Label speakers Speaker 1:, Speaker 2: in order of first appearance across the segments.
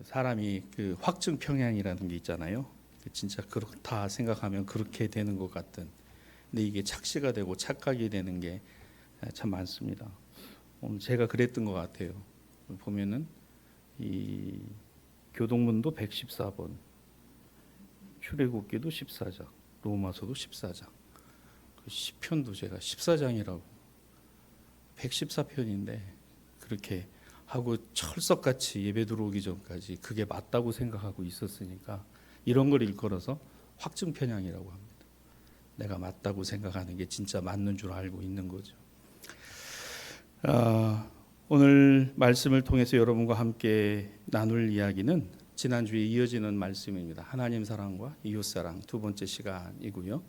Speaker 1: 사람이 그 확증 평양이라는 게 있잖아요. 진짜 그렇다 생각하면 그렇게 되는 것 같은. 근데 이게 착시가 되고 착각이 되는 게 참 많습니다. 오늘 제가 그랬던 것 같아요. 보면은 이 교동문도 114번, 출애굽기도 14장, 로마서도 14장, 시편도 제가 14장이라고 114편인데 그렇게 하고 철석같이 예배 들어오기 전까지 그게 맞다고 생각하고 있었으니까 이런 걸 일컬어서 확증 편향이라고 합니다. 내가 맞다고 생각하는 게 진짜 맞는 줄 알고 있는 거죠. 오늘 말씀을 통해서 여러분과 함께 나눌 이야기는 지난주에 이어지는 말씀입니다. 하나님 사랑과 이웃사랑 두 번째 시간이고요.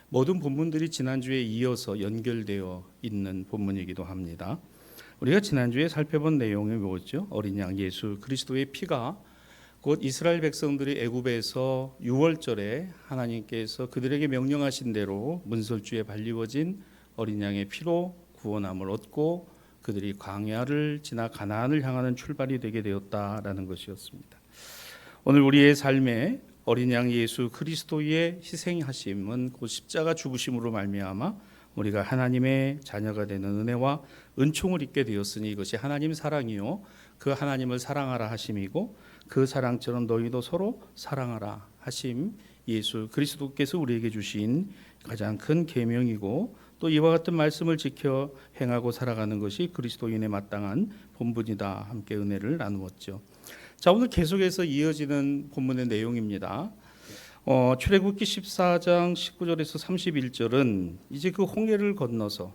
Speaker 1: 모든 본문들이 지난주에 이어서 연결되어 있는 본문이기도 합니다. 우리가 지난주에 살펴본 내용이 뭐였죠? 어린 양 예수 그리스도의 피가 곧 이스라엘 백성들이 애굽에서 유월절에 하나님께서 그들에게 명령하신 대로 문설주에 발리워진 어린 양의 피로 구원함을 얻고 그들이 광야를 지나 가나안을 향하는 출발이 되게 되었다라는 것이었습니다. 오늘 우리의 삶에 어린 양 예수 그리스도의 희생하심은 곧 십자가 죽으심으로 말미암아 우리가 하나님의 자녀가 되는 은혜와 은총을 입게 되었으니 이것이 하나님 사랑이요 그 하나님을 사랑하라 하심이고 그 사랑처럼 너희도 서로 사랑하라 하심, 예수 그리스도께서 우리에게 주신 가장 큰 계명이고 또 이와 같은 말씀을 지켜 행하고 살아가는 것이 그리스도인의 마땅한 본분이다. 함께 은혜를 나누었죠. 자, 오늘 계속해서 이어지는 본문의 내용입니다. 출애굽기 14장 19절에서 31절은 이제 그 홍해를 건너서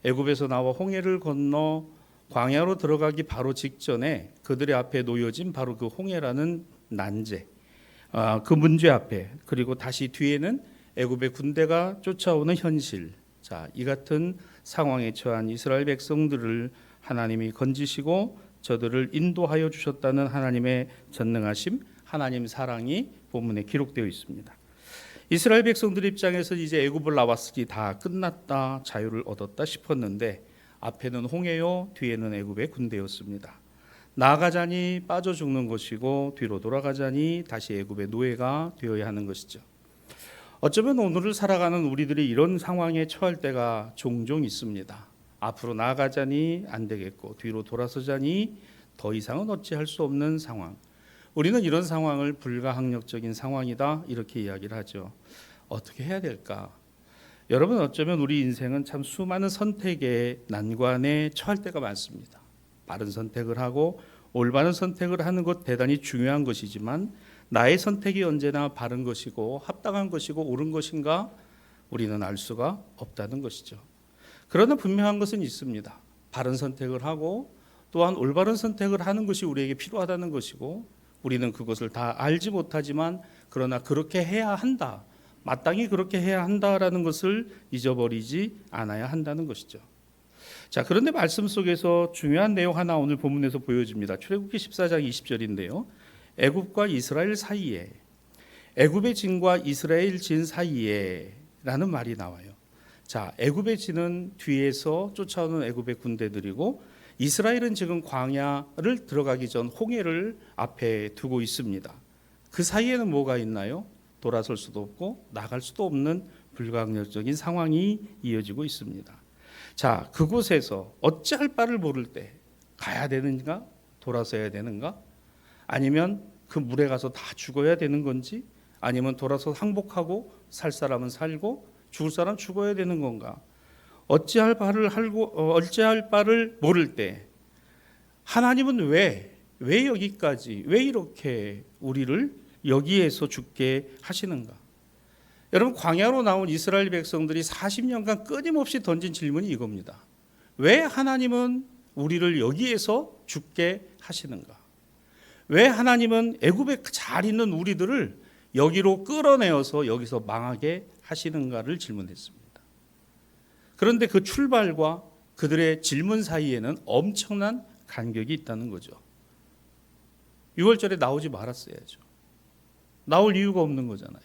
Speaker 1: 애굽에서 나와 홍해를 건너 광야로 들어가기 바로 직전에 그들의 앞에 놓여진 바로 그 홍해라는 난제, 그 문제 앞에, 그리고 다시 뒤에는 애굽의 군대가 쫓아오는 현실. 자, 이 같은 상황에 처한 이스라엘 백성들을 하나님이 건지시고 저들을 인도하여 주셨다는 하나님의 전능하심, 하나님 사랑이 본문에 기록되어 있습니다. 이스라엘 백성들 입장에서 이제 애굽을 나왔으니 다 끝났다, 자유를 얻었다 싶었는데 앞에는 홍해요, 뒤에는 애굽의 군대였습니다. 나아가자니 빠져 죽는 것이고 뒤로 돌아가자니 다시 애굽의 노예가 되어야 하는 것이죠. 어쩌면 오늘을 살아가는 우리들이 이런 상황에 처할 때가 종종 있습니다. 앞으로 나아가자니 안 되겠고 뒤로 돌아서자니 더 이상은 어찌할 수 없는 상황. 우리는 이런 상황을 불가항력적인 상황이다 이렇게 이야기를 하죠. 어떻게 해야 될까? 여러분, 어쩌면 우리 인생은 참 수많은 선택의 난관에 처할 때가 많습니다. 바른 선택을 하고 올바른 선택을 하는 것 대단히 중요한 것이지만 나의 선택이 언제나 바른 것이고 합당한 것이고 옳은 것인가 우리는 알 수가 없다는 것이죠. 그러나 분명한 것은 있습니다. 바른 선택을 하고 또한 올바른 선택을 하는 것이 우리에게 필요하다는 것이고 우리는 그것을 다 알지 못하지만 그러나 그렇게 해야 한다, 마땅히 그렇게 해야 한다라는 것을 잊어버리지 않아야 한다는 것이죠. 자, 그런데 말씀 속에서 중요한 내용 하나 오늘 본문에서 보여집니다. 출애굽기 14장 20절인데요. 애굽과 이스라엘 사이에, 애굽의 진과 이스라엘 진 사이에 라는 말이 나와요. 자, 애굽의 진은 뒤에서 쫓아오는 애굽의 군대들이고 이스라엘은 지금 광야를 들어가기 전 홍해를 앞에 두고 있습니다. 그 사이에는 뭐가 있나요? 돌아설 수도 없고 나갈 수도 없는 불가항력적인 상황이 이어지고 있습니다. 자, 그곳에서 어찌할 바를 모를 때 가야 되는가? 돌아서야 되는가? 아니면 그 물에 가서 다 죽어야 되는 건지, 아니면 돌아서 항복하고 살 사람은 살고 죽을 사람 죽어야 되는 건가? 어찌할 바를 모를 때 하나님은 왜 여기까지, 왜 이렇게 우리를 여기에서 죽게 하시는가? 여러분, 광야로 나온 이스라엘 백성들이 40년간 끊임없이 던진 질문이 이겁니다. 왜 하나님은 우리를 여기에서 죽게 하시는가? 왜 하나님은 애굽에 잘 있는 우리들을 여기로 끌어내어서 여기서 망하게 하시는가를 질문했습니다. 그런데 그 출발과 그들의 질문 사이에는 엄청난 간격이 있다는 거죠. 6월절에 나오지 말았어야죠. 나올 이유가 없는 거잖아요.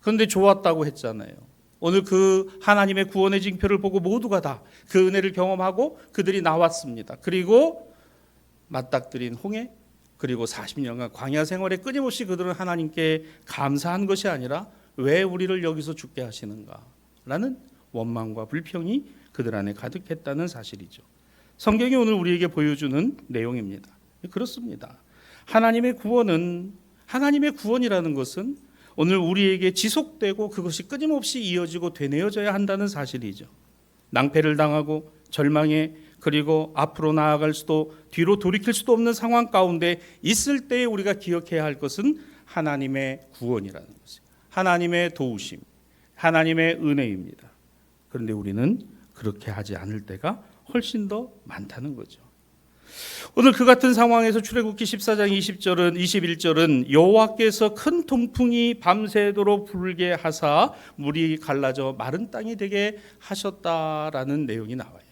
Speaker 1: 그런데 좋았다고 했잖아요. 오늘 그 하나님의 구원의 징표를 보고 모두가 다 그 은혜를 경험하고 그들이 나왔습니다. 그리고 맞닥뜨린 홍해, 그리고 40년간 광야 생활에 끊임없이 그들은 하나님께 감사한 것이 아니라 왜 우리를 여기서 죽게 하시는가라는 원망과 불평이 그들 안에 가득했다는 사실이죠. 성경이 오늘 우리에게 보여주는 내용입니다. 그렇습니다. 하나님의 구원이라는 것은 오늘 우리에게 지속되고 그것이 끊임없이 이어지고 되뇌어져야 한다는 사실이죠. 낭패를 당하고 절망에 그리고 앞으로 나아갈 수도 뒤로 돌이킬 수도 없는 상황 가운데 있을 때 우리가 기억해야 할 것은 하나님의 구원이라는 것이에요. 하나님의 도우심, 하나님의 은혜입니다. 그런데 우리는 그렇게 하지 않을 때가 훨씬 더 많다는 거죠. 오늘 그 같은 상황에서 출애굽기 14장 20절은 21절은 여호와께서 큰 통풍이 밤새도록 불게 하사 물이 갈라져 마른 땅이 되게 하셨다라는 내용이 나와요.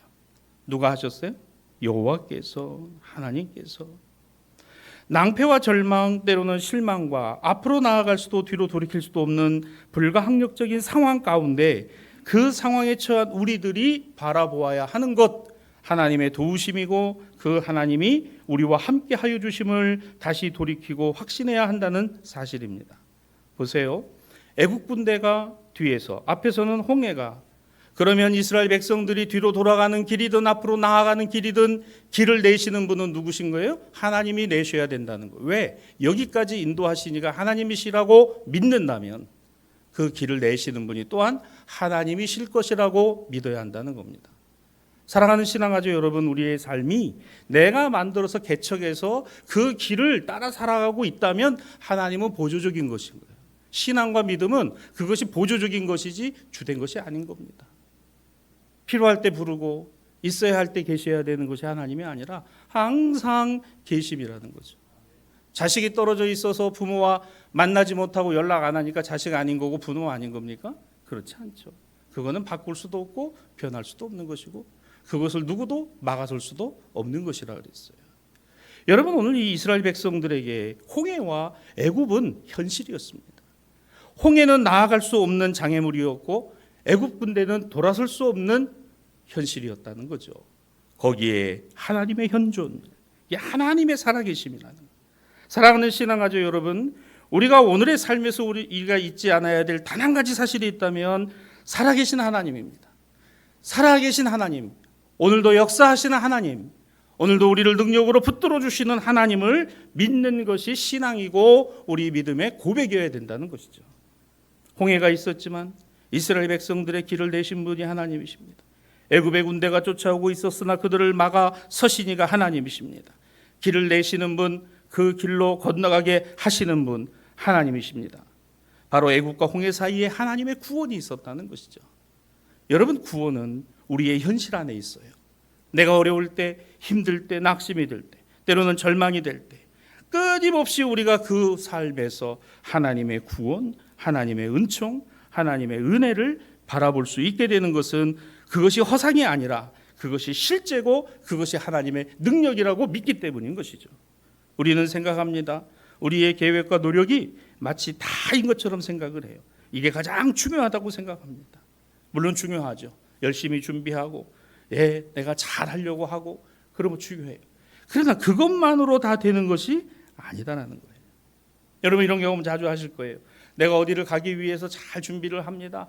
Speaker 1: 누가 하셨어요? 여호와께서, 하나님께서. 낭패와 절망, 때로는 실망과 앞으로 나아갈 수도 뒤로 돌이킬 수도 없는 불가항력적인 상황 가운데 그 상황에 처한 우리들이 바라보아야 하는 것, 하나님의 도우심이고 그 하나님이 우리와 함께 하여 주심을 다시 돌이키고 확신해야 한다는 사실입니다. 보세요. 애국 군대가 뒤에서, 앞에서는 홍해가, 그러면 이스라엘 백성들이 뒤로 돌아가는 길이든 앞으로 나아가는 길이든 길을 내시는 분은 누구신 거예요? 하나님이 내셔야 된다는 거예요. 왜? 여기까지 인도하시니까 하나님이시라고 믿는다면 그 길을 내시는 분이 또한 하나님이실 것이라고 믿어야 한다는 겁니다. 사랑하는 신앙가족 여러분, 우리의 삶이 내가 만들어서 개척해서 그 길을 따라 살아가고 있다면 하나님은 보조적인 것인 거예요. 신앙과 믿음은 그것이 보조적인 것이지 주된 것이 아닌 겁니다. 필요할 때 부르고 있어야 할 때 계셔야 되는 것이 하나님이 아니라 항상 계심이라는 거죠. 자식이 떨어져 있어서 부모와 만나지 못하고 연락 안 하니까 자식 아닌 거고 부모 아닌 겁니까? 그렇지 않죠. 그거는 바꿀 수도 없고 변할 수도 없는 것이고 그것을 누구도 막아설 수도 없는 것이라 그랬어요. 여러분, 오늘 이 이스라엘 백성들에게 홍해와 애굽은 현실이었습니다. 홍해는 나아갈 수 없는 장애물이었고 애굽 군대는 돌아설 수 없는 현실이었다는 거죠. 거기에 하나님의 현존, 하나님의 살아계심이라는 것. 사랑하는 신앙가족 여러분, 우리가 오늘의 삶에서 우리가 잊지 않아야 될 단 한 가지 사실이 있다면 살아계신 하나님입니다. 살아계신 하나님, 오늘도 역사하시는 하나님, 오늘도 우리를 능력으로 붙들어 주시는 하나님을 믿는 것이 신앙이고 우리 믿음의 고백이어야 된다는 것이죠. 홍해가 있었지만 이스라엘 백성들의 길을 내신 분이 하나님이십니다. 애굽의 군대가 쫓아오고 있었으나 그들을 막아 서시니가 하나님이십니다. 길을 내시는 분, 그 길로 건너가게 하시는 분 하나님이십니다. 바로 애굽과 홍해 사이에 하나님의 구원이 있었다는 것이죠. 여러분, 구원은 우리의 현실 안에 있어요. 내가 어려울 때, 힘들 때, 낙심이 들 때, 때로는 절망이 될 때 끊임없이 우리가 그 삶에서 하나님의 구원, 하나님의 은총, 하나님의 은혜를 바라볼 수 있게 되는 것은 그것이 허상이 아니라 그것이 실제고 그것이 하나님의 능력이라고 믿기 때문인 것이죠. 우리는 생각합니다. 우리의 계획과 노력이 마치 다인 것처럼 생각을 해요. 이게 가장 중요하다고 생각합니다. 물론 중요하죠. 열심히 준비하고 내가 잘하려고 하고 그러면 중요해요. 그러나 그것만으로 다 되는 것이 아니다라는 거예요. 여러분, 이런 경험 자주 하실 거예요. 내가 어디를 가기 위해서 잘 준비를 합니다.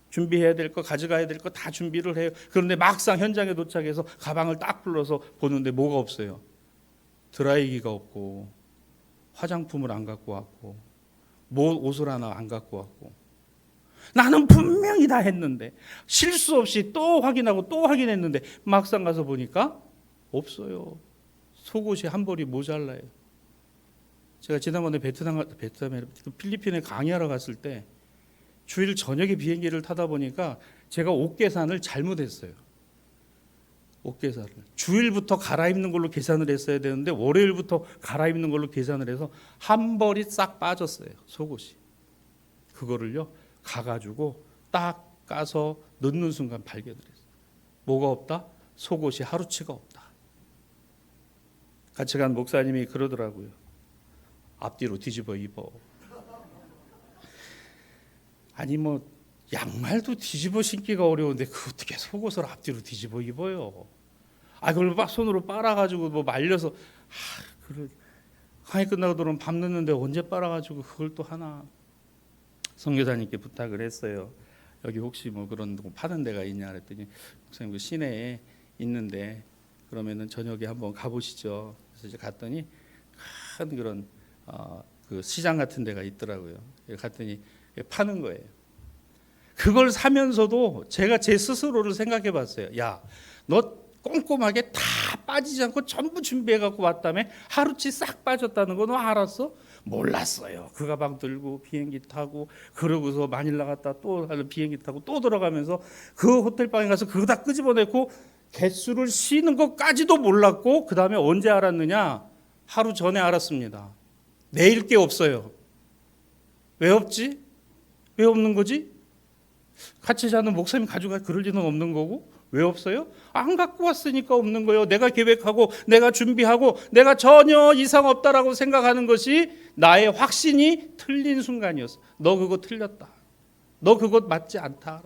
Speaker 1: 준비해야 될 거, 가져가야 될 거 다 준비를 해요. 그런데 막상 현장에 도착해서 가방을 딱 불러서 보는데 뭐가 없어요. 드라이기가 없고 화장품을 안 갖고 왔고 옷을 하나 안 갖고 왔고 나는 분명히 다 했는데 실수 없이 또 확인하고 또 확인했는데 막상 가서 보니까 없어요. 속옷이 한 벌이 모자라요. 제가 지난번에 베트남에 필리핀에 강의하러 갔을 때 주일 저녁에 비행기를 타다 보니까 제가 옷 계산을 잘못했어요. 옷 계산을 주일부터 갈아입는 걸로 계산을 했어야 되는데 월요일부터 갈아입는 걸로 계산을 해서 한 벌이 싹 빠졌어요. 속옷이. 그거를요 가가지고 딱 까서 넣는 순간 발견을 했어요. 뭐가 없다? 속옷이 하루치가 없다. 같이 간 목사님이 그러더라고요. 앞뒤로 뒤집어 입어. 아니 양말도 뒤집어 신기가 어려운데 그 어떻게 속옷을 앞뒤로 뒤집어 입어요? 그걸 손으로 빨아가지고 말려서 강의 끝나고 들어오면 밤 늦는데 언제 빨아가지고 그걸 또 하나. 선교사님께 부탁을 했어요. 여기 혹시 뭐 그런 거 파는 데가 있냐 그랬더니 목사님 그 시내에 있는데 그러면은 저녁에 한번 가보시죠. 그래서 이제 갔더니 큰 그런 그 시장 같은 데가 있더라고요. 갔더니 파는 거예요. 그걸 사면서도 제가 제 스스로를 생각해 봤어요. 야, 너 꼼꼼하게 다 빠지지 않고 전부 준비해 갖고 왔다며? 하루치 싹 빠졌다는 거 너 알았어? 몰랐어요. 그 가방 들고 비행기 타고 그러고서 마닐라 갔다 또 비행기 타고 또 들어가면서 그 호텔방에 가서 그거 다 끄집어내고 개수를 쉬는 것까지도 몰랐고 그 다음에 언제 알았느냐? 하루 전에 알았습니다. 내일 게 없어요. 왜 없지? 왜 없는 거지? 같이 자는 목사님 가져가 그럴 리는 없는 거고 왜 없어요? 안 갖고 왔으니까 없는 거예요. 내가 계획하고 내가 준비하고 내가 전혀 이상 없다라고 생각하는 것이 나의 확신이 틀린 순간이었어. 너 그거 틀렸다. 너 그것 맞지 않다.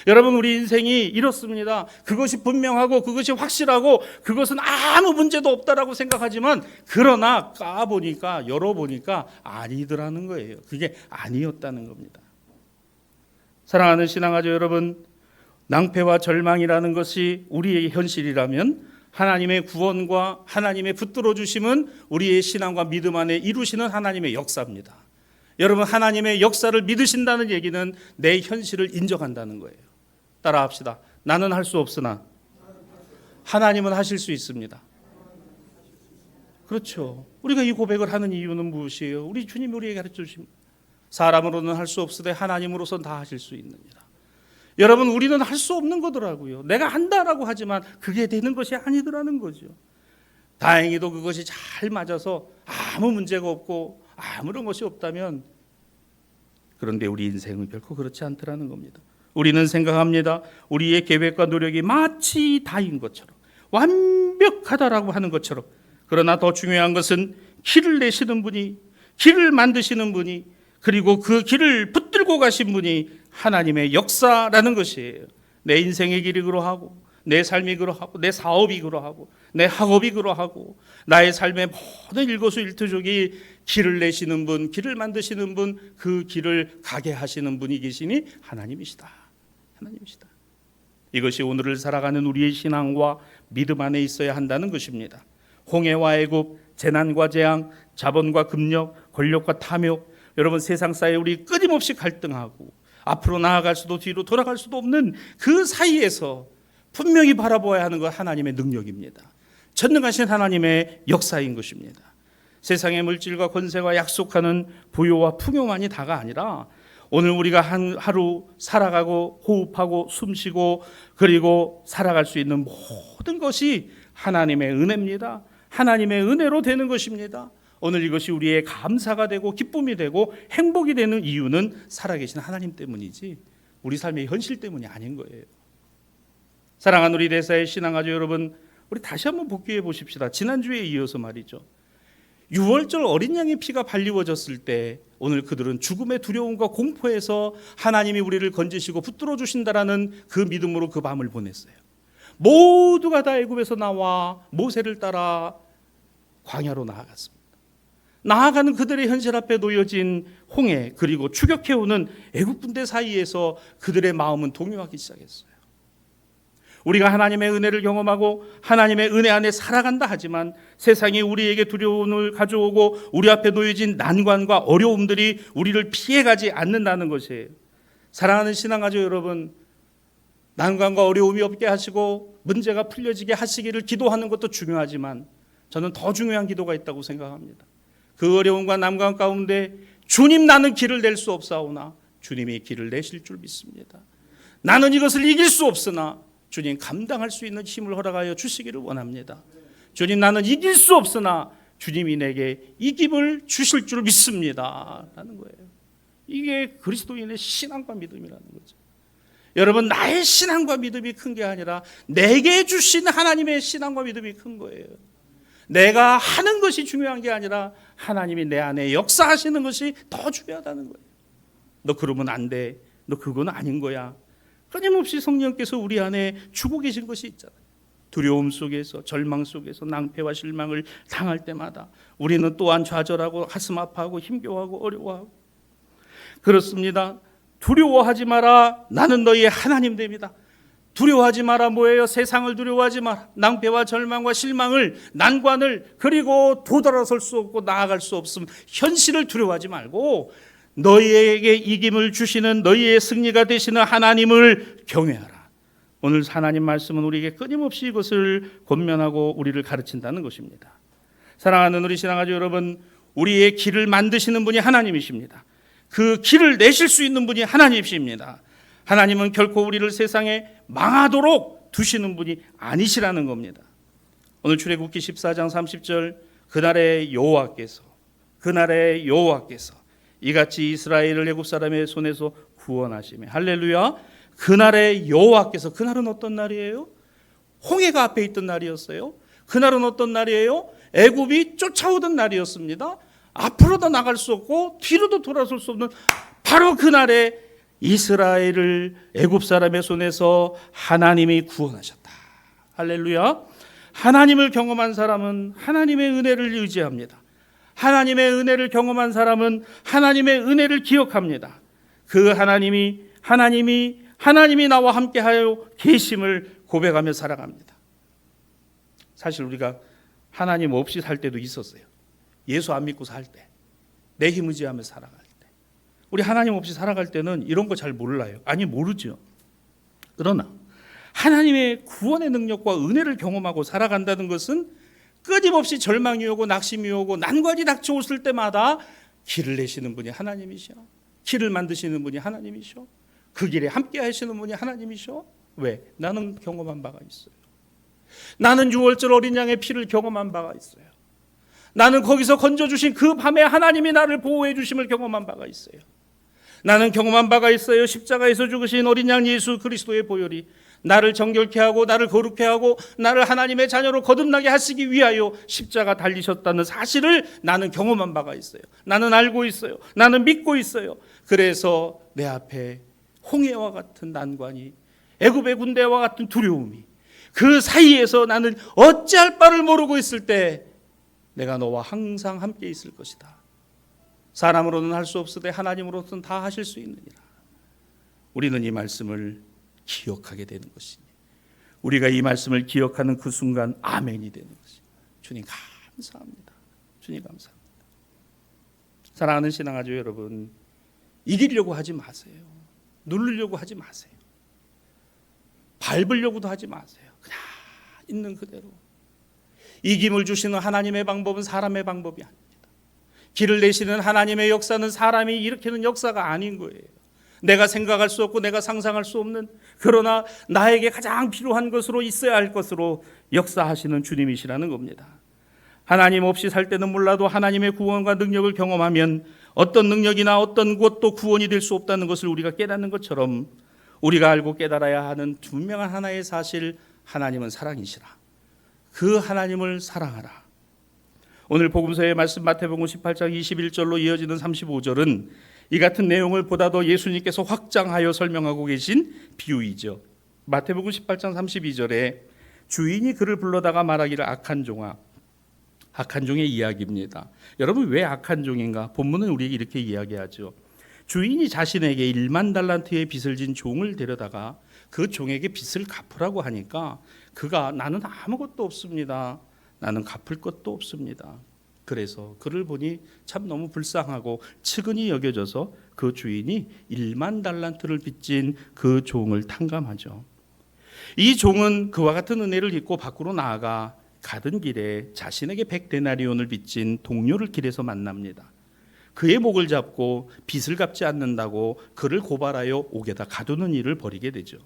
Speaker 1: 여러분 우리 인생이 이렇습니다. 그것이 분명하고 그것이 확실하고 그것은 아무 문제도 없다라고 생각하지만 그러나 까보니까 열어보니까 아니더라는 거예요. 그게 아니었다는 겁니다. 사랑하는 신앙가족 여러분, 낭패와 절망이라는 것이 우리의 현실이라면 하나님의 구원과 하나님의 붙들어 주심은 우리의 신앙과 믿음 안에 이루시는 하나님의 역사입니다. 여러분 하나님의 역사를 믿으신다는 얘기는 내 현실을 인정한다는 거예요. 따라합시다. 나는 할 수 없으나 하나님은 하실 수 있습니다. 그렇죠. 우리가 이 고백을 하는 이유는 무엇이에요? 우리 주님이 우리에게 가르쳐 주십니다. 사람으로는 할 수 없으되 하나님으로서는 다 하실 수 있느니라. 여러분 우리는 할 수 없는 거더라고요. 내가 한다라고 하지만 그게 되는 것이 아니더라는 거죠. 다행히도 그것이 잘 맞아서 아무 문제가 없고 아무런 것이 없다면 그런데 우리 인생은 결코 그렇지 않더라는 겁니다. 우리는 생각합니다. 우리의 계획과 노력이 마치 다인 것처럼 완벽하다라고 하는 것처럼 그러나 더 중요한 것은 길을 내시는 분이 길을 만드시는 분이 그리고 그 길을 붙들고 가신 분이 하나님의 역사라는 것이에요. 내 인생의 길이 그러하고 내 삶이 그러하고 내 사업이 그러하고 내 학업이 그러하고 나의 삶의 모든 일거수일투족이 길을 내시는 분, 길을 만드시는 분, 그 길을 가게 하시는 분이 계시니 하나님이시다. 하나님이시다. 이것이 오늘을 살아가는 우리의 신앙과 믿음 안에 있어야 한다는 것입니다. 홍해와 애굽, 재난과 재앙, 자본과 금력, 권력과 탐욕, 여러분 세상 사이에 우리 끊임없이 갈등하고 앞으로 나아갈 수도 뒤로 돌아갈 수도 없는 그 사이에서 분명히 바라보아야 하는 것 하나님의 능력입니다. 전능하신 하나님의 역사인 것입니다. 세상의 물질과 권세가 약속하는 부요와 풍요만이 다가 아니라 오늘 우리가 하루 살아가고 호흡하고 숨쉬고 그리고 살아갈 수 있는 모든 것이 하나님의 은혜입니다. 하나님의 은혜로 되는 것입니다. 오늘 이것이 우리의 감사가 되고 기쁨이 되고 행복이 되는 이유는 살아계신 하나님 때문이지 우리 삶의 현실 때문이 아닌 거예요. 사랑하는 우리 대사의 신앙가족 여러분, 우리 다시 한번 복귀해 보십시다. 지난주에 이어서 말이죠. 6월절 어린 양의 피가 발리워졌을 때 오늘 그들은 죽음의 두려움과 공포에서 하나님이 우리를 건지시고 붙들어 주신다라는 그 믿음으로 그 밤을 보냈어요. 모두가 다 애굽에서 나와 모세를 따라 광야로 나아갔습니다. 나아가는 그들의 현실 앞에 놓여진 홍해 그리고 추격해오는 애국 군대 사이에서 그들의 마음은 동요하기 시작했어요. 우리가 하나님의 은혜를 경험하고 하나님의 은혜 안에 살아간다 하지만 세상이 우리에게 두려움을 가져오고 우리 앞에 놓여진 난관과 어려움들이 우리를 피해가지 않는다는 것이에요. 사랑하는 신앙가족 여러분, 난관과 어려움이 없게 하시고 문제가 풀려지게 하시기를 기도하는 것도 중요하지만 저는 더 중요한 기도가 있다고 생각합니다. 그 어려움과 난관 가운데 주님 나는 길을 낼 수 없사오나 주님이 길을 내실 줄 믿습니다. 나는 이것을 이길 수 없으나 주님 감당할 수 있는 힘을 허락하여 주시기를 원합니다. 주님 나는 이길 수 없으나 주님이 내게 이김을 주실 줄 믿습니다 라는 거예요. 이게 그리스도인의 신앙과 믿음이라는 거죠. 여러분 나의 신앙과 믿음이 큰 게 아니라 내게 주신 하나님의 신앙과 믿음이 큰 거예요. 내가 하는 것이 중요한 게 아니라 하나님이 내 안에 역사하시는 것이 더 중요하다는 거예요. 너 그러면 안 돼. 너 그건 아닌 거야. 끊임없이 성령께서 우리 안에 주고 계신 것이 있잖아요. 두려움 속에서, 절망 속에서 낭패와 실망을 당할 때마다 우리는 또한 좌절하고 가슴 아파하고 힘겨워하고 어려워하고 그렇습니다. 두려워하지 마라. 나는 너희의 하나님 됩니다. 두려워하지 마라. 뭐예요? 세상을 두려워하지 마라. 낭패와 절망과 실망을, 난관을, 그리고 도달아설 수 없고 나아갈 수 없음 현실을 두려워하지 말고 너희에게 이김을 주시는, 너희의 승리가 되시는 하나님을 경외하라. 오늘 하나님 말씀은 우리에게 끊임없이 이것을 권면하고 우리를 가르친다는 것입니다. 사랑하는 우리 신앙가족 여러분, 우리의 길을 만드시는 분이 하나님이십니다. 그 길을 내실 수 있는 분이 하나님이십니다. 하나님은 결코 우리를 세상에 망하도록 두시는 분이 아니시라는 겁니다. 오늘 출애굽기 14장 30절, 그날의 여호와께서 이같이 이스라엘을 애굽 사람의 손에서 구원하시며, 할렐루야. 그날의 여호와께서, 그날은 어떤 날이에요? 홍해가 앞에 있던 날이었어요. 그날은 어떤 날이에요? 애굽이 쫓아오던 날이었습니다. 앞으로도 나갈 수 없고 뒤로도 돌아설 수 없는 바로 그날에 이스라엘을 애굽 사람의 손에서 하나님이 구원하셨다. 할렐루야. 하나님을 경험한 사람은 하나님의 은혜를 의지합니다. 하나님의 은혜를 경험한 사람은 하나님의 은혜를 기억합니다. 그 하나님이 나와 함께하여 계심을 고백하며 살아갑니다. 사실 우리가 하나님 없이 살 때도 있었어요. 예수 안 믿고 살 때, 내 힘 의지하며 살아갈 때, 우리 하나님 없이 살아갈 때는 이런 거 잘 몰라요. 아니, 모르죠. 그러나 하나님의 구원의 능력과 은혜를 경험하고 살아간다는 것은 끊임없이 절망이 오고 낙심이 오고 난관이 닥쳐왔을 때마다 길을 내시는 분이 하나님이셔. 길을 만드시는 분이 하나님이셔. 그 길에 함께 하시는 분이 하나님이셔. 왜? 나는 경험한 바가 있어요. 나는 6월절 어린 양의 피를 경험한 바가 있어요. 나는 거기서 건져주신 그 밤에 하나님이 나를 보호해 주심을 경험한 바가 있어요. 나는 경험한 바가 있어요. 십자가에서 죽으신 어린 양 예수 그리스도의 보혈이 나를 정결케 하고 나를 거룩케 하고 나를 하나님의 자녀로 거듭나게 하시기 위하여 십자가 달리셨다는 사실을 나는 경험한 바가 있어요. 나는 알고 있어요. 나는 믿고 있어요. 그래서 내 앞에 홍해와 같은 난관이, 애굽의 군대와 같은 두려움이, 그 사이에서 나는 어찌할 바를 모르고 있을 때 내가 너와 항상 함께 있을 것이다. 사람으로는 할 수 없으되 하나님으로서는 다 하실 수 있느니라. 우리는 이 말씀을 기억하게 되는 것이니, 우리가 이 말씀을 기억하는 그 순간 아멘이 되는 것이니, 주님 감사합니다. 주님 감사합니다. 사랑하는 신앙가족 여러분, 이기려고 하지 마세요. 누르려고 하지 마세요. 밟으려고도 하지 마세요. 그냥 있는 그대로. 이김을 주시는 하나님의 방법은 사람의 방법이 아닙니다. 길을 내시는 하나님의 역사는 사람이 일으키는 역사가 아닌 거예요. 내가 생각할 수 없고 내가 상상할 수 없는, 그러나 나에게 가장 필요한 것으로 있어야 할 것으로 역사하시는 주님이시라는 겁니다. 하나님 없이 살 때는 몰라도 하나님의 구원과 능력을 경험하면 어떤 능력이나 어떤 것도 구원이 될 수 없다는 것을 우리가 깨닫는 것처럼, 우리가 알고 깨달아야 하는 분명한 하나의 사실, 하나님은 사랑이시라. 그 하나님을 사랑하라. 오늘 복음서의 말씀 마태복음 18장 21절로 이어지는 35절은 이 같은 내용을 보다 더 예수님께서 확장하여 설명하고 계신 비유이죠. 마태복음 18장 32절에 주인이 그를 불러다가 말하기를 악한 종아, 악한 종의 이야기입니다. 여러분, 왜 악한 종인가? 본문은 우리에게 이렇게 이야기하죠. 주인이 자신에게 1만 달란트의 빚을 진 종을 데려다가 그 종에게 빚을 갚으라고 하니까 그가 나는 아무것도 없습니다. 나는 갚을 것도 없습니다. 그래서 그를 보니 참 너무 불쌍하고 측은히 여겨져서 그 주인이 1만 달란트를 빚진 그 종을 탕감하죠. 이 종은 그와 같은 은혜를 잊고 밖으로 나아가 가던 길에 자신에게 100데나리온을 빚진 동료를 길에서 만납니다. 그의 목을 잡고 빚을 갚지 않는다고 그를 고발하여 옥에다 가두는 일을 벌이게 되죠.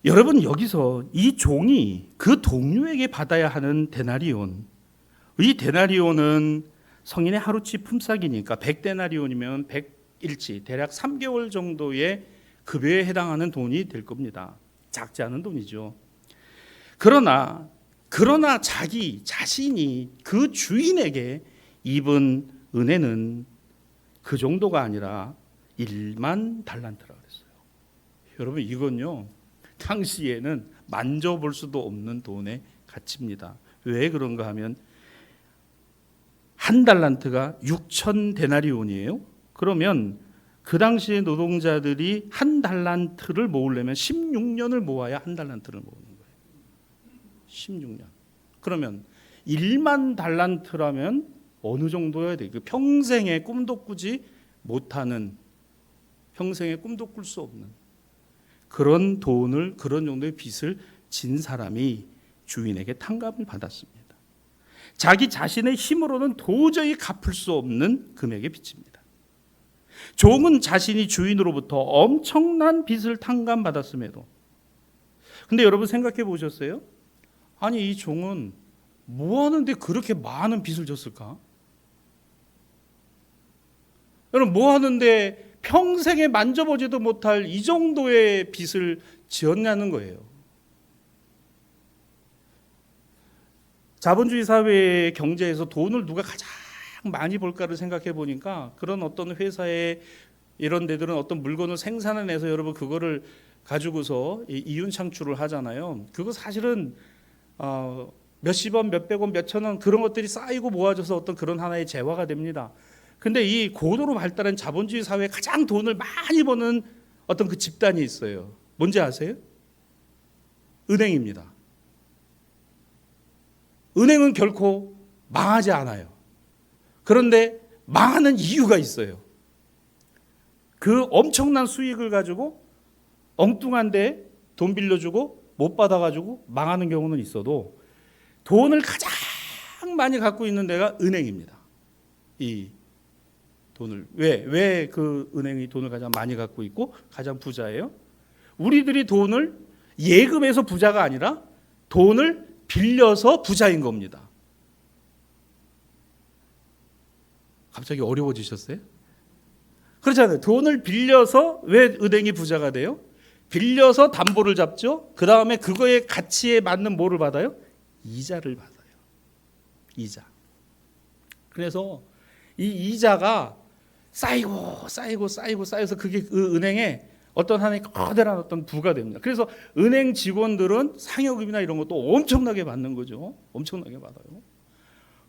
Speaker 1: 여러분, 여기서 이 종이 그 동료에게 받아야 하는 데나리온, 이 데나리온은 성인의 하루치 품삯이니까 100데나리온이면 100일치, 대략 3개월 정도의 급여에 해당하는 돈이 될 겁니다. 작지 않은 돈이죠. 그러나 자신이 그 주인에게 입은 은혜는 그 정도가 아니라 1만 달란트라 그랬어요. 여러분, 이건요, 당시에는 만져볼 수도 없는 돈의 가치입니다. 왜 그런가 하면 한 달란트가 6천 데나리온이에요. 그러면 그 당시에 노동자들이 한 달란트를 모으려면 16년을 모아야 한 달란트를 모으는 거예요. 16년. 그러면 1만 달란트라면 어느 정도여야 돼? 그 평생에 꿈도 꾸지 못하는, 평생에 꿈도 꿀 수 없는 그런 돈을, 그런 정도의 빚을 진 사람이 주인에게 탕감을 받았습니다. 자기 자신의 힘으로는 도저히 갚을 수 없는 금액의 빚입니다. 종은 자신이 주인으로부터 엄청난 빚을 탕감받았음에도, 근데 여러분 생각해 보셨어요? 아니 이 종은 뭐 하는데 그렇게 많은 빚을 졌을까? 여러분 뭐 하는데 평생에 만져보지도 못할 이 정도의 빚을 지었냐는 거예요. 자본주의 사회의 경제에서 돈을 누가 가장 많이 벌까를 생각해 보니까 그런 어떤 회사에 이런 데들은 어떤 물건을 생산해내서 여러분 그거를 가지고서 이윤 창출을 하잖아요. 그거 사실은 몇십 원, 몇백 원, 몇천 원 그런 것들이 쌓이고 모아져서 어떤 그런 하나의 재화가 됩니다. 근데 이 고도로 발달한 자본주의 사회에 가장 돈을 많이 버는 어떤 그 집단이 있어요. 뭔지 아세요? 은행입니다. 은행은 결코 망하지 않아요. 그런데 망하는 이유가 있어요. 그 엄청난 수익을 가지고 엉뚱한데 돈 빌려주고 못 받아가지고 망하는 경우는 있어도 돈을 가장 많이 갖고 있는 데가 은행입니다. 이 돈을 왜 그 은행이 돈을 가장 많이 갖고 있고 가장 부자예요? 우리들이 돈을 예금해서 부자가 아니라 돈을 빌려서 부자인 겁니다. 갑자기 어려워지셨어요? 그렇잖아요. 돈을 빌려서 왜 은행이 부자가 돼요? 빌려서 담보를 잡죠. 그 다음에 그거의 가치에 맞는 뭐를 받아요? 이자를 받아요. 이자. 그래서 이 이자가 쌓여서 그게 그 은행에 어떤 하나의 커다란 어떤 부가 됩니다. 그래서 은행 직원들은 상여금이나 이런 것도 엄청나게 받는 거죠. 엄청나게 받아요.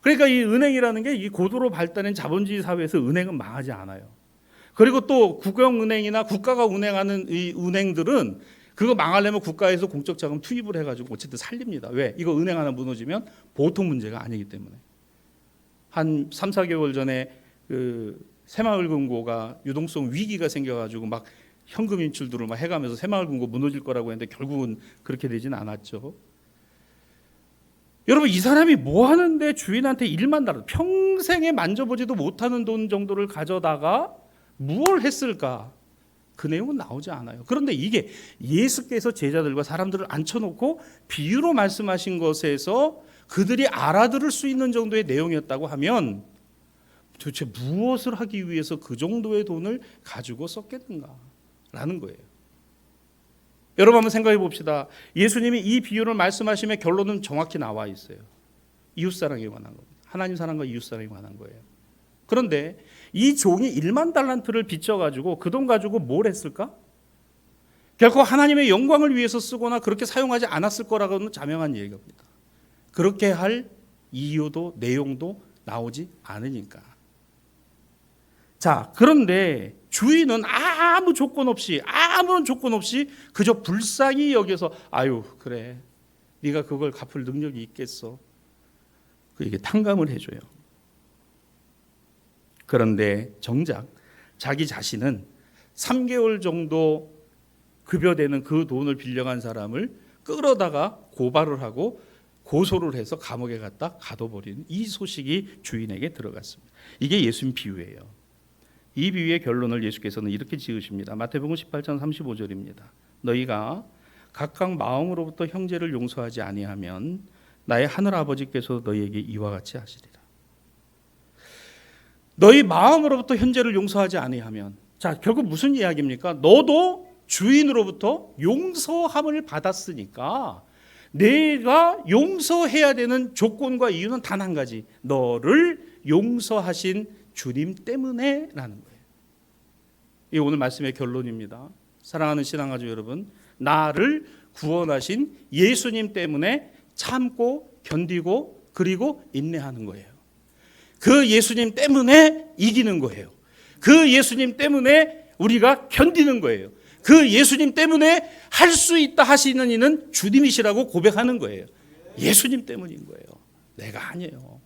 Speaker 1: 그러니까 이 은행이라는 게 이 고도로 발달한 자본주의 사회에서 은행은 망하지 않아요. 그리고 또 국영은행이나 국가가 운행하는 이 은행들은 그거 망하려면 국가에서 공적 자금 투입을 해가지고 어쨌든 살립니다. 왜? 이거 은행 하나 무너지면 보통 문제가 아니기 때문에. 한 3, 4개월 전에 그 새마을금고가 유동성 위기가 생겨가지고 막 현금 인출들을 막 해가면서 새마을금고 무너질 거라고 했는데 결국은 그렇게 되진 않았죠. 여러분 이 사람이 뭐 하는데 주인한테 1만 달러, 평생에 만져보지도 못하는 돈 정도를 가져다가 무엇을 했을까? 그 내용은 나오지 않아요. 그런데 이게 예수께서 제자들과 사람들을 앉혀놓고 비유로 말씀하신 것에서 그들이 알아들을 수 있는 정도의 내용이었다고 하면 도대체 무엇을 하기 위해서 그 정도의 돈을 가지고 썼겠는가? 라는 거예요. 여러분 한번 생각해 봅시다. 예수님이 이 비유를 말씀하시면 결론은 정확히 나와 있어요. 이웃사랑에 관한 겁니다. 하나님 사랑과 이웃사랑에 관한 거예요. 그런데 이 종이 1만 달란트를 빚져가지고 그 돈 가지고 뭘 했을까? 결코 하나님의 영광을 위해서 쓰거나 그렇게 사용하지 않았을 거라고는 자명한 얘기입니다. 그렇게 할 이유도 내용도 나오지 않으니까. 자, 그런데 주인은 아무런 조건 없이 그저 불쌍히 여겨서 아유 그래 네가 그걸 갚을 능력이 있겠어. 그에게 탕감을 해줘요. 그런데 정작 자기 자신은 3개월 정도 급여되는 그 돈을 빌려간 사람을 끌어다가 고발을 하고 고소를 해서 감옥에 갖다 가둬버리는 이 소식이 주인에게 들어갔습니다. 이게 예수님 비유예요. 이 비유의 결론을 예수께서는 이렇게 지으십니다. 마태복음 18장 35절입니다. 너희가 각각 마음으로부터 형제를 용서하지 아니하면 나의 하늘 아버지께서 너희에게 이와 같이 하시리라. 너희 마음으로부터 형제를 용서하지 아니하면, 자 결국 무슨 이야기입니까? 너도 주인으로부터 용서함을 받았으니까 내가 용서해야 되는 조건과 이유는 단 한 가지, 너를 용서하신 주님 때문에 라는 거예요. 이게 오늘 말씀의 결론입니다. 사랑하는 신앙가족 여러분, 나를 구원하신 예수님 때문에 참고 견디고 그리고 인내하는 거예요. 그 예수님 때문에 이기는 거예요. 그 예수님 때문에 우리가 견디는 거예요. 그 예수님 때문에 할 수 있다 하시는 이는 주님이시라고 고백하는 거예요. 예수님 때문인 거예요. 내가 아니에요.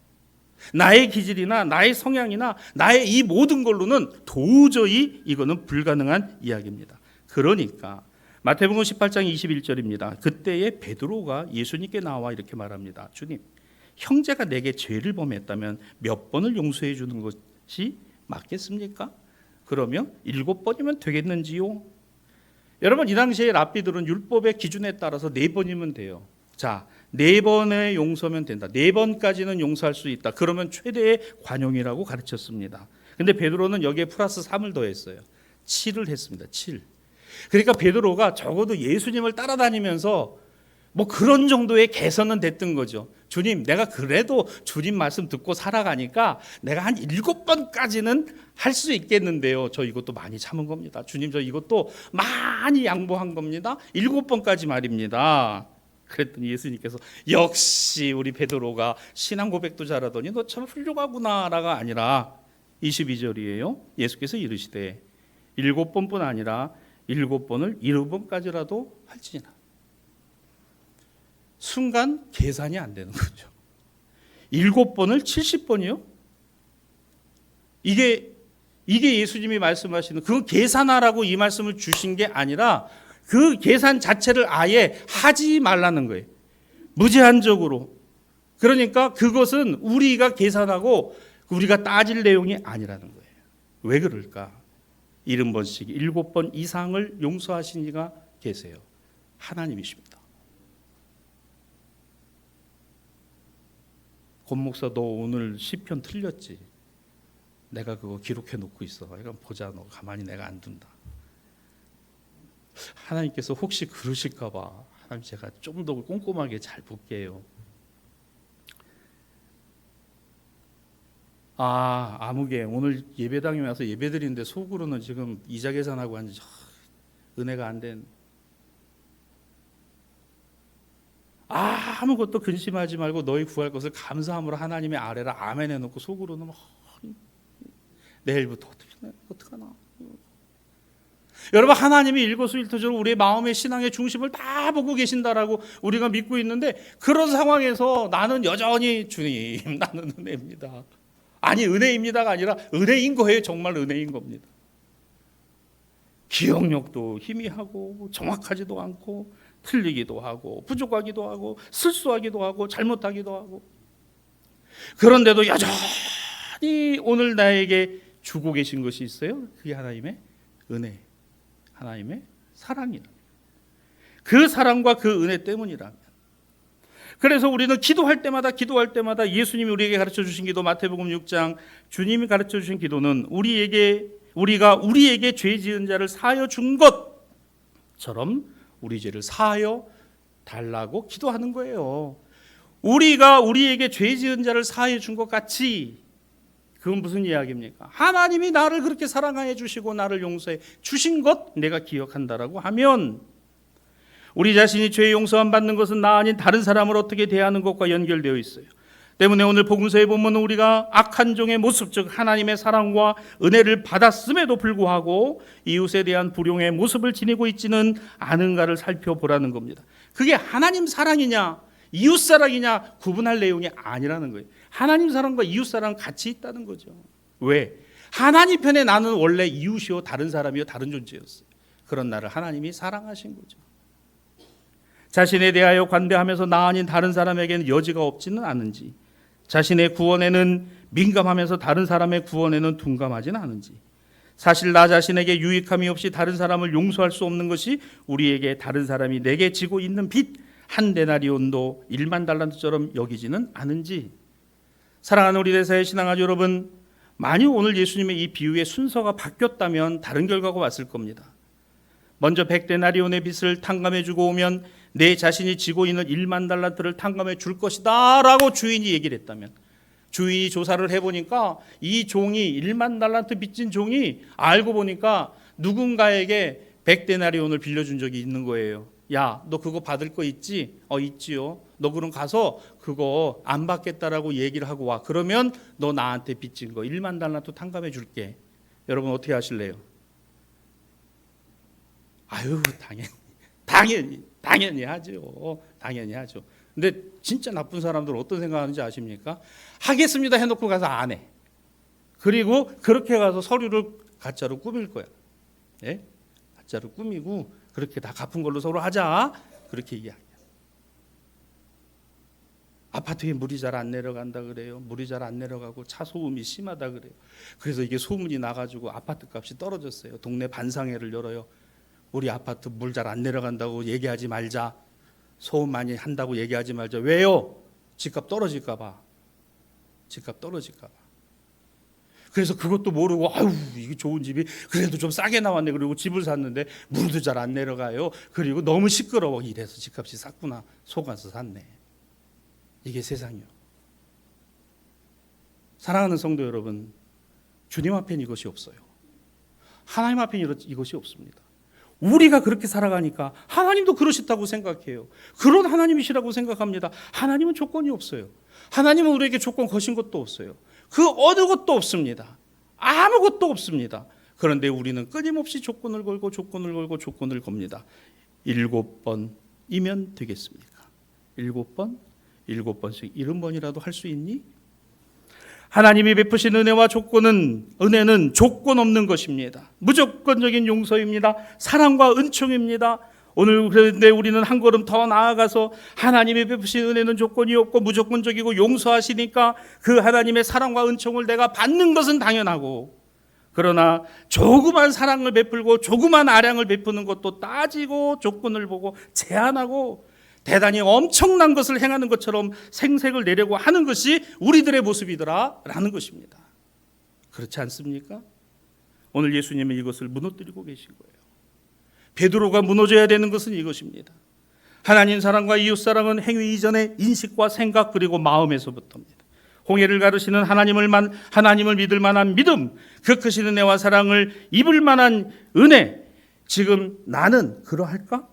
Speaker 1: 나의 기질이나 나의 성향이나 나의 이 모든 걸로는 도저히 이거는 불가능한 이야기입니다. 그러니까 마태복음 18장 21절입니다. 그때에 베드로가 예수님께 나와 이렇게 말합니다. 주님, 형제가 내게 죄를 범했다면 몇 번을 용서해 주는 것이 맞겠습니까? 그러면 7번이면 되겠는지요? 여러분, 이 당시에 랍비들은 율법의 기준에 따라서 4번이면 돼요. 자, 4번의 용서면 된다. 4번까지는 용서할 수 있다. 그러면 최대의 관용이라고 가르쳤습니다. 근데 베드로는 여기에 플러스 3을 더했어요. 7을 했습니다. 7. 그러니까 베드로가 적어도 예수님을 따라다니면서 뭐 그런 정도의 개선은 됐던 거죠. 주님, 내가 그래도 주님 말씀 듣고 살아가니까 내가 한 7번까지는 할 수 있겠는데요. 저 이것도 많이 참은 겁니다. 주님, 저 이것도 많이 양보한 겁니다. 7번까지 말입니다. 그랬더니 예수님께서 역시 우리 베드로가 신앙 고백도 잘하더니 너 참 훌륭하구나라가 아니라 22절이에요. 예수께서 이르시되 7번뿐 아니라 7번을 7번까지라도 할지니라. 순간 계산이 안 되는 거죠. 7번을 70번이요? 이게 예수님이 말씀하시는, 그거 계산하라고 이 말씀을 주신 게 아니라 그 계산 자체를 아예 하지 말라는 거예요. 무제한적으로. 그러니까 그것은 우리가 계산하고 우리가 따질 내용이 아니라는 거예요. 왜 그럴까? 70번씩 7번 이상을 용서하신 이가 계세요. 하나님이십니다. 권 목사, 너 오늘 시편 틀렸지? 내가 그거 기록해 놓고 있어. 이건 보자. 너 가만히 내가 안 둔다. 하나님께서 혹시 그러실까 봐 하나님 제가 좀 더 꼼꼼하게 잘 볼게요. 아무개 오늘 예배당에 와서 예배드리는데 속으로는 지금 이자 계산하고 하는지 은혜가 안 된. 아무것도 근심하지 말고 너희 구할 것을 감사함으로 하나님의 아래라 아멘 해놓고 속으로는 내일부터 어떡하나. 여러분, 하나님이 일거수일투족으로 우리의 마음의 신앙의 중심을 다 보고 계신다라고 우리가 믿고 있는데, 그런 상황에서 나는 여전히 주님, 나는 은혜입니다. 아니, 은혜입니다가 아니라 은혜인 거예요. 정말 은혜인 겁니다. 기억력도 희미하고 정확하지도 않고 틀리기도 하고 부족하기도 하고 실수하기도 하고 잘못하기도 하고, 그런데도 여전히 오늘 나에게 주고 계신 것이 있어요. 그게 하나님의 은혜, 하나님의 사랑이라. 그 사랑과 그 은혜 때문이라면. 그래서 우리는 기도할 때마다 예수님이 우리에게 가르쳐 주신 기도, 마태복음 6장 주님이 가르쳐 주신 기도는 우리가 우리에게 죄 지은 자를 사하여 준 것처럼 우리 죄를 사하여 달라고 기도하는 거예요. 우리가 우리에게 죄 지은 자를 사하여 준 것 같이, 그건 무슨 이야기입니까? 하나님이 나를 그렇게 사랑해 주시고 나를 용서해 주신 것 내가 기억한다라고 하면, 우리 자신이 죄 용서함 받는 것은 나 아닌 다른 사람을 어떻게 대하는 것과 연결되어 있어요. 때문에 오늘 복음서에 보면 우리가 악한 종의 모습, 즉 하나님의 사랑과 은혜를 받았음에도 불구하고 이웃에 대한 불용의 모습을 지니고 있지는 않은가를 살펴보라는 겁니다. 그게 하나님 사랑이냐 이웃 사랑이냐 구분할 내용이 아니라는 거예요. 하나님 사랑과 이웃 사랑 같이 있다는 거죠. 왜? 하나님 편에 나는 원래 이웃이요 다른 사람이요 다른 존재였어요. 그런 나를 하나님이 사랑하신 거죠. 자신에 대하여 관대하면서 나 아닌 다른 사람에게는 여지가 없지는 않은지, 자신의 구원에는 민감하면서 다른 사람의 구원에는 둔감하지는 않은지, 사실 나 자신에게 유익함이 없이 다른 사람을 용서할 수 없는 것이 우리에게 다른 사람이 내게 지고 있는 빚 한 데나리온도 1만 달란트처럼 여기지는 않은지. 사랑하는 우리 대사의 신앙아주 여러분, 만약 오늘 예수님의 이 비유의 순서가 바뀌었다면 다른 결과가 왔을 겁니다. 먼저 100데나리온의 빚을 탕감해 주고 오면 내 자신이 지고 있는 1만 달란트를 탕감해 줄 것이다 라고 주인이 얘기를 했다면, 주인이 조사를 해보니까 이 종이 1만 달란트 빚진 종이 알고 보니까 누군가에게 100데나리온을 빌려준 적이 있는 거예요. 야, 너 그거 받을 거 있지? 있지요. 너 그럼 가서 그거 안 받겠다라고 얘기를 하고 와. 그러면 너 나한테 빚진 거 1만 달란트 탕감해 줄게. 여러분 어떻게 하실래요? 아유, 당연히 하죠. 당연히 하죠. 근데 진짜 나쁜 사람들 어떤 생각하는지 아십니까? 하겠습니다 해놓고 가서 안 해. 그리고 그렇게 가서 서류를 가짜로 꾸밀 거야. 예? 가짜로 꾸미고 그렇게 다 갚은 걸로 서로 하자. 그렇게 이야기해요. 아파트에 물이 잘 안 내려간다 그래요. 물이 잘 안 내려가고 차 소음이 심하다 그래요. 그래서 이게 소문이 나가지고 아파트 값이 떨어졌어요. 동네 반상회를 열어요. 우리 아파트 물 잘 안 내려간다고 얘기하지 말자. 소음 많이 한다고 얘기하지 말자. 왜요? 집값 떨어질까 봐. 집값 떨어질까 봐. 그래서 그것도 모르고 아유 이게 좋은 집이 그래도 좀 싸게 나왔네. 그리고 집을 샀는데 물도 잘 안 내려가요. 그리고 너무 시끄러워. 이래서 집값이 쌌구나. 속아서 샀네. 이게 세상이요. 사랑하는 성도 여러분, 주님 앞에는 이것이 없어요. 하나님 앞에는 이것이 없습니다. 우리가 그렇게 살아가니까 하나님도 그러셨다고 생각해요. 그런 하나님이시라고 생각합니다. 하나님은 조건이 없어요. 하나님은 우리에게 조건 거신 것도 없어요. 그 어느 것도 없습니다. 아무것도 없습니다. 그런데 우리는 끊임없이 조건을 걸고 조건을 걸고 조건을 겁니다. 7번이면 되겠습니까? 7번? 7번씩 70번이라도 할 수 있니? 하나님이 베푸신 은혜와 은혜는 조건 없는 것입니다. 무조건적인 용서입니다. 사랑과 은총입니다. 오늘 그런데 우리는 한 걸음 더 나아가서 하나님이 베푸신 은혜는 조건이 없고 무조건적이고 용서하시니까 그 하나님의 사랑과 은총을 내가 받는 것은 당연하고, 그러나 조그만 사랑을 베풀고 조그만 아량을 베푸는 것도 따지고 조건을 보고 제한하고 대단히 엄청난 것을 행하는 것처럼 생색을 내려고 하는 것이 우리들의 모습이더라라는 것입니다. 그렇지 않습니까? 오늘 예수님은 이것을 무너뜨리고 계신 거예요. 베드로가 무너져야 되는 것은 이것입니다. 하나님 사랑과 이웃 사랑은 행위 이전의 인식과 생각 그리고 마음에서부터입니다. 홍해를 가르시는 하나님을 믿을 만한 믿음, 그 크신 은혜와 사랑을 입을 만한 은혜. 지금 나는 그러할까?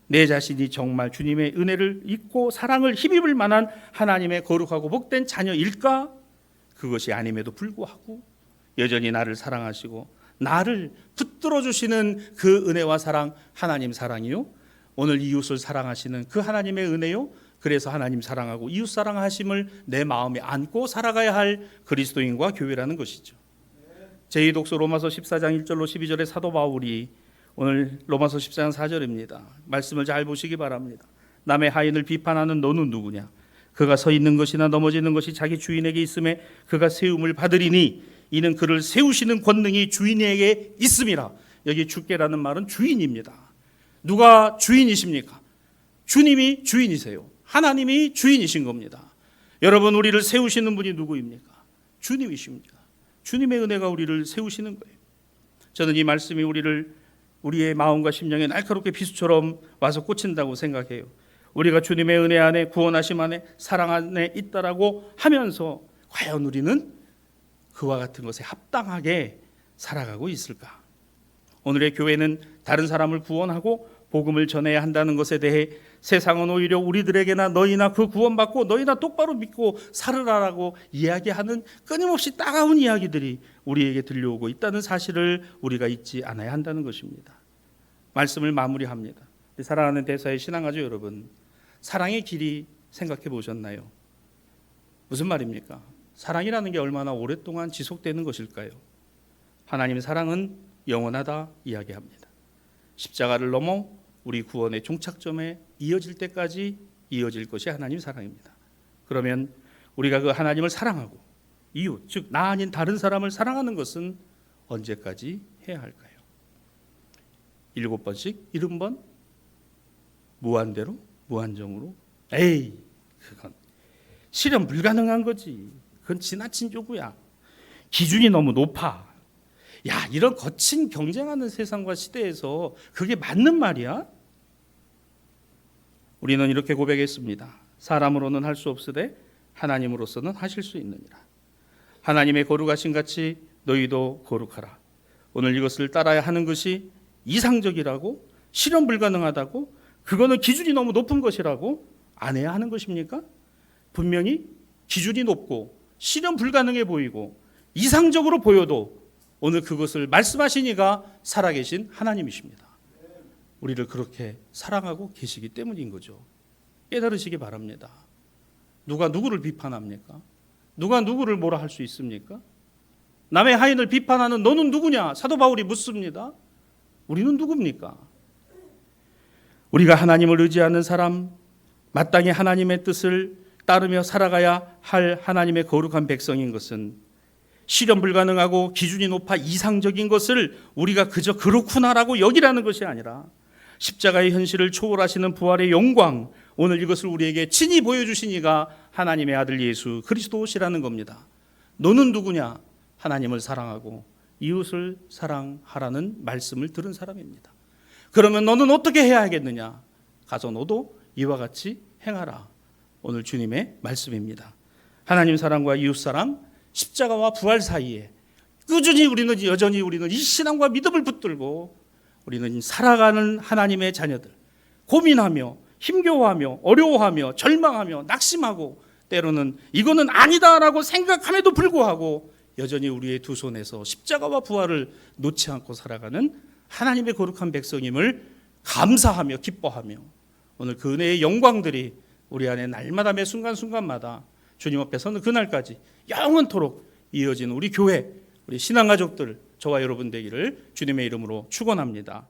Speaker 1: 내 자신이 정말 주님의 은혜를 입고 사랑을 힘입을 만한 하나님의 거룩하고 복된 자녀일까? 그것이 아님에도 불구하고 여전히 나를 사랑하시고 나를 붙들어 주시는 그 은혜와 사랑, 하나님 사랑이요, 오늘 이웃을 사랑하시는 그 하나님의 은혜요, 그래서 하나님 사랑하고 이웃 사랑하심을 내 마음에 안고 살아가야 할 그리스도인과 교회라는 것이죠. 제2독서 로마서 14장 1절로 12절의 사도 바울이 오늘 로마서 14장 4절입니다. 말씀을 잘 보시기 바랍니다. 남의 하인을 비판하는 너는 누구냐? 그가 서 있는 것이나 넘어지는 것이 자기 주인에게 있음에 그가 세움을 받으리니 이는 그를 세우시는 권능이 주인에게 있음이라. 여기 주께라는 말은 주인입니다. 누가 주인이십니까? 주님이 주인이세요. 하나님이 주인이신 겁니다. 여러분, 우리를 세우시는 분이 누구입니까? 주님이십니다. 주님의 은혜가 우리를 세우시는 거예요. 저는 이 말씀이 우리의 마음과 심령에 날카롭게 비수처럼 와서 꽂힌다고 생각해요. 우리가 주님의 은혜 안에, 구원하심 안에, 사랑 안에 있다라고 하면서 과연 우리는 그와 같은 것에 합당하게 살아가고 있을까? 오늘의 교회는 다른 사람을 구원하고 복음을 전해야 한다는 것에 대해 세상은 오히려 우리들에게나 너희나 그 구원받고 너희나 똑바로 믿고 살으라라고 이야기하는 끊임없이 따가운 이야기들이 우리에게 들려오고 있다는 사실을 우리가 잊지 않아야 한다는 것입니다. 말씀을 마무리합니다. 사랑하는 대사의 신앙가족 여러분, 사랑의 길이 생각해 보셨나요? 무슨 말입니까? 사랑이라는 게 얼마나 오랫동안 지속되는 것일까요? 하나님의 사랑은 영원하다 이야기합니다. 십자가를 넘어 우리 구원의 종착점에 이어질 때까지 이어질 것이 하나님 사랑입니다. 그러면 우리가 그 하나님을 사랑하고 이웃, 즉 나 아닌 다른 사람을 사랑하는 것은 언제까지 해야 할까요? 7번씩 70번? 무한대로? 무한정으로? 에이, 그건 실현 불가능한 거지. 그건 지나친 요구야. 기준이 너무 높아. 야, 이런 거친 경쟁하는 세상과 시대에서 그게 맞는 말이야? 우리는 이렇게 고백했습니다. 사람으로는 할 수 없으되 하나님으로서는 하실 수 있느니라. 하나님의 거룩하신 같이 너희도 거룩하라. 오늘 이것을 따라야 하는 것이 이상적이라고, 실현 불가능하다고, 그거는 기준이 너무 높은 것이라고 안 해야 하는 것입니까? 분명히 기준이 높고 실현 불가능해 보이고 이상적으로 보여도 오늘 그것을 말씀하시니가 살아계신 하나님이십니다. 우리를 그렇게 사랑하고 계시기 때문인 거죠. 깨달으시기 바랍니다. 누가 누구를 비판합니까? 누가 누구를 뭐라 할 수 있습니까? 남의 하인을 비판하는 너는 누구냐? 사도 바울이 묻습니다. 우리는 누굽니까? 우리가 하나님을 의지하는 사람, 마땅히 하나님의 뜻을 따르며 살아가야 할 하나님의 거룩한 백성인 것은 실현 불가능하고 기준이 높아 이상적인 것을 우리가 그저 그렇구나라고 여기라는 것이 아니라 십자가의 현실을 초월하시는 부활의 영광, 오늘 이것을 우리에게 친히 보여주시니가 하나님의 아들 예수 그리스도시라는 겁니다. 너는 누구냐? 하나님을 사랑하고 이웃을 사랑하라는 말씀을 들은 사람입니다. 그러면 너는 어떻게 해야 하겠느냐? 가서 너도 이와 같이 행하라. 오늘 주님의 말씀입니다. 하나님 사랑과 이웃 사랑, 십자가와 부활 사이에 꾸준히 여전히 우리는 이 신앙과 믿음을 붙들고 우리는 살아가는 하나님의 자녀들, 고민하며 힘겨워하며 어려워하며 절망하며 낙심하고 때로는 이거는 아니다라고 생각함에도 불구하고 여전히 우리의 두 손에서 십자가와 부활을 놓지 않고 살아가는 하나님의 거룩한 백성임을 감사하며 기뻐하며 오늘 그 은혜의 영광들이 우리 안에 날마다 매 순간순간마다 주님 앞에 서는 그날까지 영원토록 이어지는 우리 교회, 우리 신앙가족들, 저와 여러분 되기를 주님의 이름으로 축원합니다.